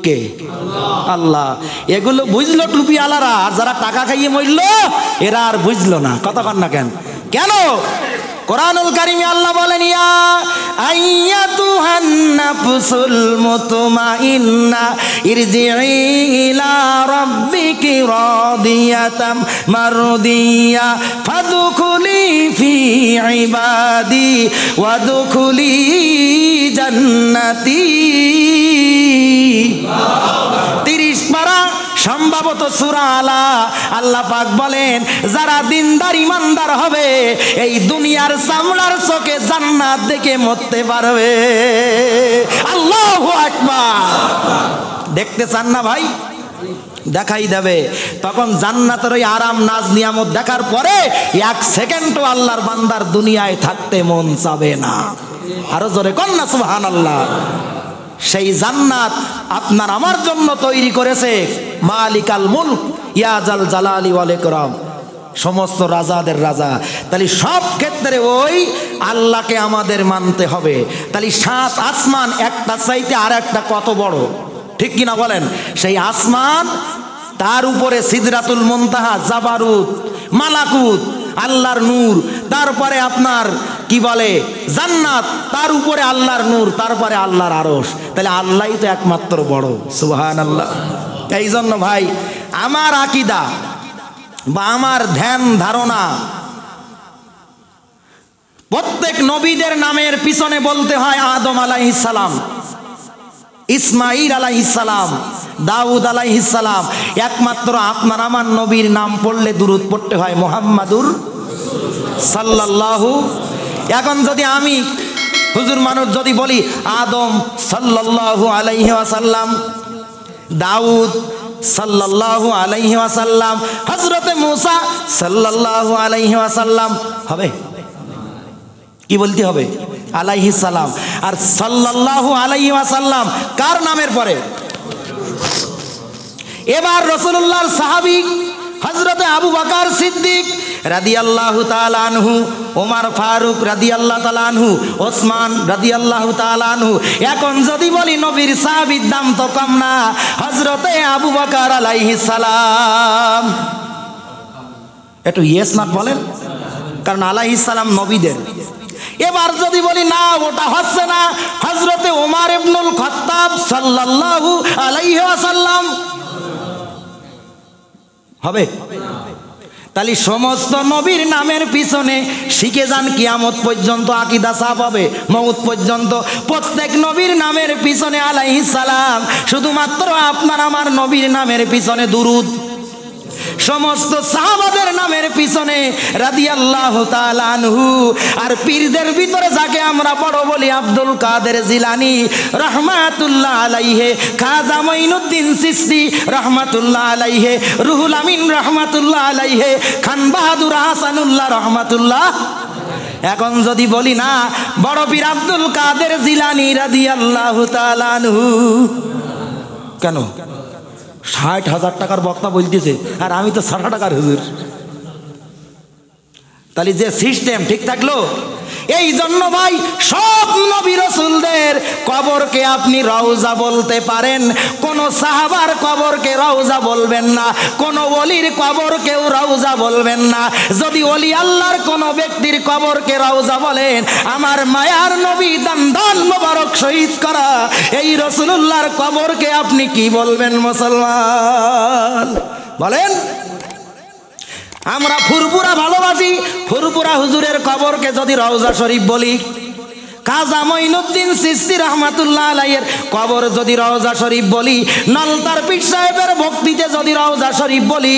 কে? আল্লাহ। এগুলো বুঝলো টুপি আলারা, আর যারা টাকা খাইয়ে মরল এরা আর বুঝলো না। কথা কন না কেন? কেন? কোরআনুল কারীমে আল্লাহ বলেন, ইয়া আইয়াতুহান নাফসুল মুতমাইন্না ইরজিই ইলা রাব্বিকি রাদিয়াতাম মারদিয়া ফাদখুলি ফি ইবাদি ওয়াদখুলি জান্নাতি। 30 পারা সম্ভবত সূরা আলা। আল্লাহ পাক বলেন, যারা দিনদার ইমানদার হবে এই দুনিয়ার চামড়ার চোখে জান্নাত দেখে মরতে পারবে। আল্লাহু আকবার। দেখতে চান না ভাই? দেখাই দেবে। তখন জান্নাতের ওই আরাম নাজ নিয়ামত দেখার পরে 1 সেকেন্ডও আল্লাহর বান্দার দুনিয়ায় থাকতে মন চাবে না। আরো জোরে কন না সুবহানাল্লাহ। সেই জান্নাত আপনার আমার জন্য তৈরি করেছে মালিকাল মুলক ইয়া জাল জালালি ওয়াল ইকরাম, সমস্ত রাজাদের রাজা। তাহলে সব ক্ষেত্রে ওই আল্লাহকে আমাদের মানতে হবে। তাহলে 7 আসমান একটা চাইতে আর একটা কত বড়, ঠিক কিনা বলেন? সেই আসমান, তার উপরে সিদরাতুল মুনতাহা, জাবারুত, মালাকুত, আল্লাহর নূর, তারপরে আপনার কি বলে জান্নাত, তার উপরে আল্লাহর নূর, তারপরে আল্লাহর আরশ। তাহলে আল্লাহই তো একমাত্র বড়। সুবহানাল্লাহ। এই জন্য ভাই আমার আকীদা বা আমার ধ্যান ধারণা, প্রত্যেক নবীদের নামের পিছনে বলতে হয় আদম আলাইহিস সালাম, ইসমাঈল আলাইহিস সালাম, দাউদ আলাইহিস সালাম। একমাত্র আপনার আমার নবীর নাম পড়লে দুরূদ পড়তে হয় মুহাম্মাদুর সাল্লাল্লাহু। এখন যদি আমি হুজুর মানুষ যদি বলি আদম সাল্লাল্লাহু আলাইহি ওয়াসাল্লাম, দাউদ সাল্লাল্লাহু আলাইহি ওয়াসাল্লাম, হযরতে মূসা সাল্লাল্লাহু আলাইহি ওয়াসাল্লাম, হবে? কি বলতে হবে? আলাইহিস সালাম। আর সাল্লাল্লাহু আলাইহি ওয়াসাল্লাম কার নামের পরে? এবার রাসূলুল্লাহর সাহাবী হযরতে আবু বকর সিদ্দিক রাদিয়াল্লাহু তাআলা আনহু, ওমর ফারুক রাদিয়াল্লাহু তাআলা আনহু, ওসমান রাদিয়াল্লাহু তাআলা আনহু। এখন যদি বলি নবীর সাহাবীর দাম তো কম না, হযরতে আবু বকর আলাইহিস সালাম। একটু ইয়েস না বলেন, কারণ আলাইহিস সালাম নবীদের। এবার যদি বলি না ওটা হচ্ছে না, হযরতে ওমর ইবনুল খাত্তাব সাল্লাল্লাহু আলাইহি ওয়াসাল্লাম, হবে? তাহলে সমস্ত নবীর নামের পিছনে শিখে যান কিয়ামত পর্যন্ত, আকীদা সাফ হবে মওত পর্যন্ত। প্রত্যেক নবীর নামের পিছনে আলাইহিস সালাম, শুধুমাত্র আপনার আমার নবীর নামের পিছনে দুরূদ। সমস্ত সাহাবাদের নামের পিছনে রাদিয়াল্লাহু তাআলা আনহু। আর পীরদের ভিতরে যাকে আমরা বড় বলি আব্দুল কাদের জিলানী রাহমাতুল্লাহ আলাইহি, খাজা মঈনুদ্দিন চিশতি রাহমাতুল্লাহ আলাইহি, রুহুল আমিন রাহমাতুল্লাহ আলাইহি, খান বাহাদুর হাসানুল্লাহ রাহমাতুল্লাহ। এখন যদি বলি না বড় পীর আব্দুল কাদের জিলানী রাদিয়াল্লাহু তাআলা আনহু, কেন 60,000 টাকার বক্তা বলতেছে আর আমি তো 60 টাকার হুজুর। তাহলে যে সিস্টেম ঠিক থাকলো। এই জন্য ভাই সব নবী রাসূলদের কবরকে আপনি রওজা বলতে পারেন, কোন সাহাবার কবরকে রওজা বলবেন না, কোন ওলির কবরকেও রওজা বলবেন না। যদি ওলি আল্লাহর কোন ব্যক্তির কবরকে রওজা বলেন, আমার মায়ার নবী দান মোবারক শহীদ করা এই রাসূলুল্লাহর কবরকে আপনি কি বলবেন মুসলমান? বলেন। আমরা ফুরফুরা ভালোবাসি, ফুরফুরা হুজুরের কবরকে যদি রওজা শরীফ বলি, খাজা মঈনুদ্দিন চিশতি রাহমাতুল্লাহ আলাইহির কবর যদি রওজা শরীফ বলি, নলতার পীর সাহেবের ভক্তিতে যদি রওজা শরীফ বলি,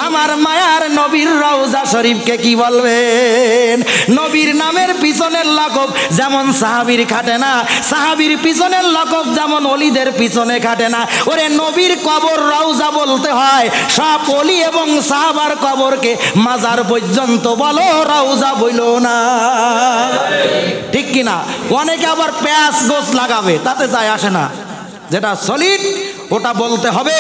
আমার মায়ার নবীর রওজা শরীফকে কি বলবেন? নবীর নামের পিছনের লকব যেমন সাহাবীর খাটে না, সাহাবীর পিছনের লকব যেমন ওলিদের পিছনে খাটে না। ওরে নবীর কবর রওজা বলতে হয়, সব ওলি এবং সাহাবার কবরকে মাজার পর্যন্ত বলো, রওজা বইলো না। ঠিক কিনা? অনেকে আবার পেঁয়াজ গোছ লাগাবে, তাতে যায় আসে না। যেটা সলিড ওটা বলতে হবে।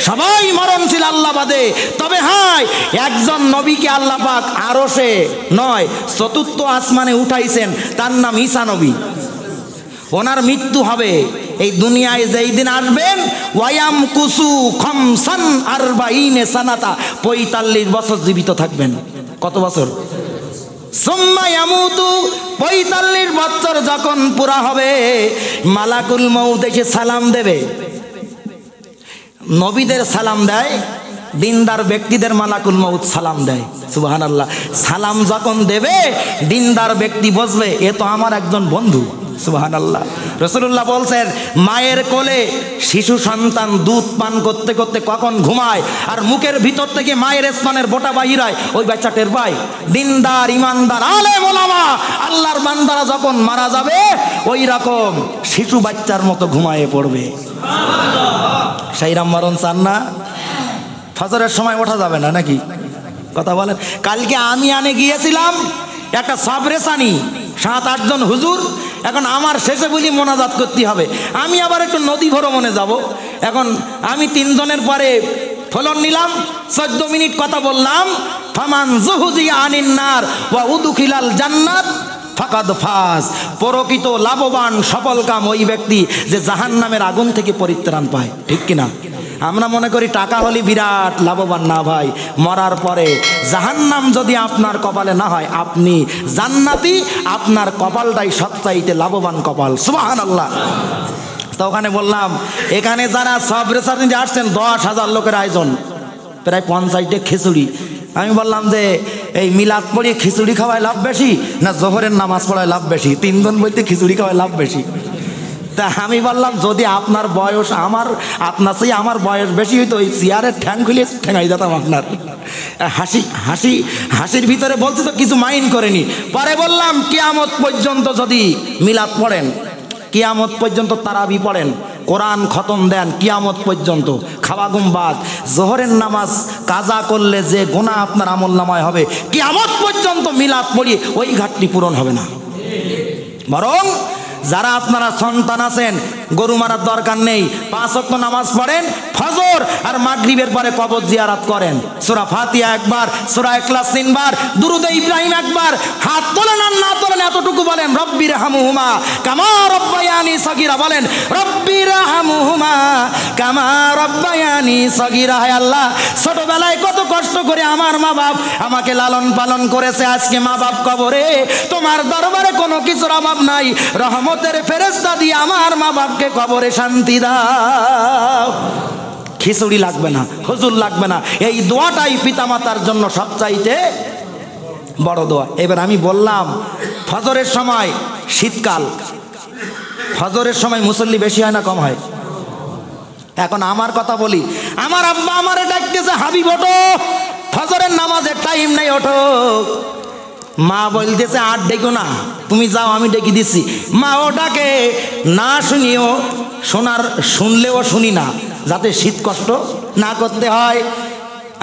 সবাই মরণশীল আল্লাহ বাদে। তবে হ্যাঁ, একজন নবীকে আল্লাহ পাক আরশে নয় 4র্থ আসমানে উঠাইছেন, তার নাম ঈসা নবী। ওনার মৃত্যু হবে এই দুনিয়ায় যেই দিন আসবেন ওয়ায়াম কুসু খামসান আরবাইনে সানাতা, 45 বছর জীবিত থাকবেন। কত বছর? সুম্মা ইয়ামুতু, 45 বছর যখন পুরা হবে মালাকুল মউত এসে সালাম দেবে। নবীদের সালাম দেয়, দিনদার ব্যক্তিদের মালাকুল মউত সালাম দেয়। সুবহানাল্লাহ। সালাম যখন দেবে দিনদার ব্যক্তি বুঝবে এ তো আমার একজন বন্ধু। সুবহানাল্লাহ। রাসূলুল্লাহ বলছেন মায়ের কোলে শিশু সন্তান দুধ পান করতে করতে কখন ঘুমায় আর মুখের ভিতর থেকে মায়ের স্তনের বোটা বাহির হয়, ওই বাচ্চা টের পায়। দিনদার ইমানদার আলেম ওলামা আল্লাহর বান্দারা যখন মারা যাবে ওই রকম শিশু বাচ্চার মতো ঘুমায়ে পড়বে। সেইরাম মরণ চান না? ফজরের সময় ওঠা যাবে না নাকি? কথা বলেন। কালকে আমি গিয়েছিলাম একটা সাবরেসানি, 7-8 জন হুজুর। এখন আমার শেষে বলি মোনাজাত করতে হবে, আমি আবার একটু নদী ভ্রমণে যাব। এখন আমি 3 জনের পরে ফলন নিলাম, 14 মিনিট কথা বললাম। ফামান যুহজিয়া আনিন নার ওয়া উদখিলাল জান্নাত ফাকাদ ফাজ, প্রকৃত লাভবান সফলকাম ওই ব্যক্তি যে জাহান্নামের আগুন থেকে পরিত্রাণ পায়। ঠিক কিনা? আমরা মনে করি টাকা হলে বিরাট লাভবান। না ভাই, মরার পরে জাহান্নাম যদি আপনার কপালে না হয় আপনি জান্নাতি, আপনার কপালটাই সবচাইতে লাভবান কপাল। সুবহানাল্লাহ। তো ওখানে বললাম এখানে যারা সব রেসার্চে আসছেন 10,000 লোকের আয়োজন, প্রায় 50টা খিচুড়ি। আমি বললাম যে এই মিলাদ পড়িয়ে খিচুড়ি খাওয়ায় লাভ বেশি না জোহরের নামাজ পড়ায় লাভ বেশি? 3 জন বলতে খিচুড়ি খাওয়ায় লাভ বেশি। তা আমি বললাম যদি আপনার বয়স আপনার সেই আমার বয়স বেশি হইতো ওই চেয়ারের ঠ্যাং খুলে ঠেঙাই যেতাম আপনার। হাসির ভিতরে বলতে তো কিছু মাইন্ড করেনি। পরে বললাম কিয়ামত পর্যন্ত যদি মিলাদ পড়েন, কিয়ামত পর্যন্ত তারাবি পড়েন, কোরআন খতম দেন, কিয়ামত পর্যন্ত খাওয়া ঘুম বাদ, জোহরের নামাজ কাজা করলে যে গুনাহ আপনার আমলনামায় হবে কিয়ামত পর্যন্ত মিলাদ পড়িয়ে ওই ঘাটতি পূরণ হবে না। বরং যারা আপনারা সন্তান আছেন গরু মারার দরকার নেই, 5 ওয়াক্ত নামাজ পড়েন, ফজর আর মাগরিবের পরে কবর জিয়ারত করেন, সূরা ফাতিহা একবার, সূরা ইখলাস 3 বার, দুরূদে ইব্রাহিম একবার, হাত তোলেন আর না তোলেন এতটুকু বলেন রব্বিরহামহুমা কামা রব্বায়ানি সগীরা, বলেন রব্বিরহামহুমা কামা রব্বায়ানি সগীরা। হে আল্লাহ, ছোটবেলায় কত কষ্ট করে আমার মা বাপ আমাকে লালন পালন করেছে, আজকে মা বাপ কবরে, তোমার দরবারে কোনো কিছুর অভাব নাই, রহমতের ফেরেশতা দিয়ে আমার মা বাপকে কবরে শান্তি দাও। খিচুড়ি লাগবে না, হুজুর লাগবে না, এই দোয়াটাই পিতামাতার জন্য সবচাইতে বড় দোয়া। এবার আমি বললাম ফজরের সময়, শীতকাল, ফজরের সময় মুসল্লি বেশি হয় না কম হয়? এখন আমার কথা বলি, আমার আব্বা আমারে ডাকতেছে হাবিব ওঠো, ফজরের নামাজের টাইম নাই, ওঠো। মা বলতেছে আর ডেকো না, তুমি যাও আমি ডেকে দিচ্ছি। মা ও ডাকে না শুনিও, শুনলেও শুনি না, যাতে শীত কষ্ট না করতে হয়।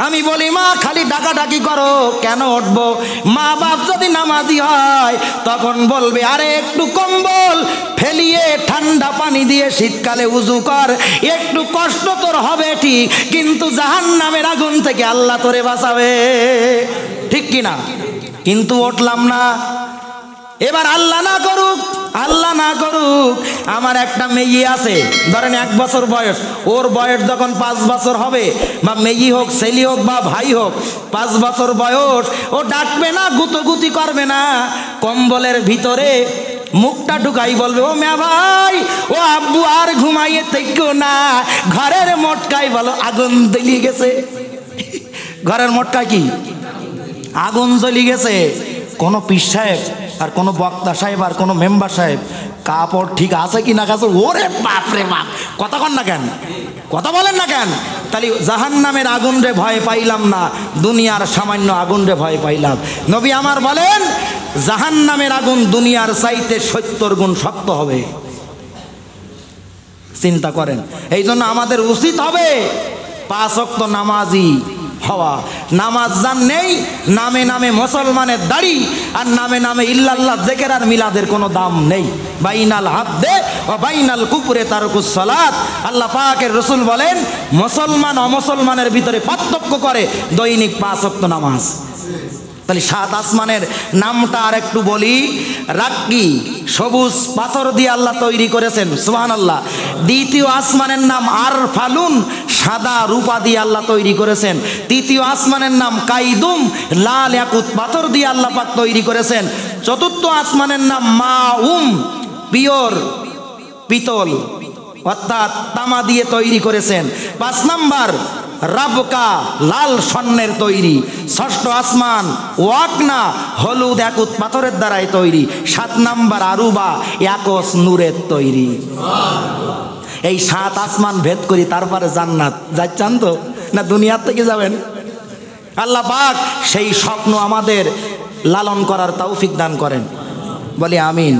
আমি বলি মা খালি ডাকাডাকি করো, কেন উঠবো? মা বাপ যদি নামাজি হয় তখন বলবে আরে একটু কম্বল ফেলিয়ে ঠান্ডা পানি দিয়ে শীতকালে উজু কর, একটু কষ্ট তোর হবে ঠিক, কিন্তু জাহান্নামের আগুন থেকে আল্লাহ তোরে বাঁচাবে। ঠিক কিনা? কিন্তু উঠলাম না। এবার আল্লাহ না করুক আমার একটা মেয়ে আছে, ধরেন 1 বছর বয়স, ওর বয়স যখন 5 বছর হবে, বা মেয়ে হোক ছেলে হোক বা ভাই হোক, 5 বছর বয়স, ও ডাকবে না, গুতগুতি করবে না, কম্বলের ভিতরে মুখটা ঢুকাই বলবে ও মিয়া ভাই, ও আব্বু আর ঘুমাইয়ে থেকো না, ঘরের মোটকায় বলো আগুন জ্বলি গেছে। ঘরের মোটকায় কি আগুন জ্বলি গেছে। কোনো পীর সাহেব আর কোনো বক্তা সাহেব আর কোনো মেম্বার সাহেব কাপড় ঠিক আছে কি না কাছে, ওরে বাপ রে বাপ, কথা কন না কেন, কথা বলেন না কেন? তাহলে জাহান্নামের আগুন রে ভয় পাইলাম না, দুনিয়ার সামান্য আগুন রে ভয় পাইলাম। নবী আমার বলেন জাহান্নামের আগুন দুনিয়ার চাইতে 70 গুণ শক্ত হবে। চিন্তা করেন। এই জন্য আমাদের উচিত হবে 5 ওয়াক্ত নামাজি হওয়া। নামাজ জান নেই, নামে নামে মুসলমানের দাড়ি আর নামে নামে ইল্লাল্লাহ জিকির আর মিলাদের কোনো দাম নেই। বাইনাল হাদ্দে ওয়া বাইনাল কুফরে তারকুস সালাত। আল্লাহ পাকের রাসূল বলেন মুসলমান অমুসলমানের ভিতরে পার্থক্য করে দৈনিক 5 ওয়াক্ত নামাজ। তাহলে সাত আসমানের নামটা আর একটু বলি। রাক্কি, সবুজ পাথর দিয়ে আল্লাহ তৈরি করেছেন, সুবহানাল্লাহ। দ্বিতীয় আসমানের নাম আরফালুন, সাদা রূপা দিয়ে আল্লাহ তৈরি করেছেন। তৃতীয় আসমানের নাম কাইদুম, লাল ইয়াকুত পাথর দিয়ে আল্লাহ পাক তৈরি করেছেন। চতুর্থ আসমানের নাম মাউম, পিওর পিতল অর্থাৎ তামা দিয়ে তৈরি করেছেন। 5 নাম্বার রাবকা, লাল স্বর্ণের তৈরি। ষষ্ঠ আসমান ওয়াকনা, হলুদ একুত পাথরের দ্বারাই তৈরি। 7 নাম্বার আরুবা, একস নূরের তৈরি। এই 7 আসমান ভেদ করি তারপরে জান্নাত যাচ্ছেন তো না দুনিয়ার থেকে যাবেন? আল্লাহ পাক সেই স্বপ্ন আমাদের লালন করার তৌফিক দান করেন, বলি আমিন।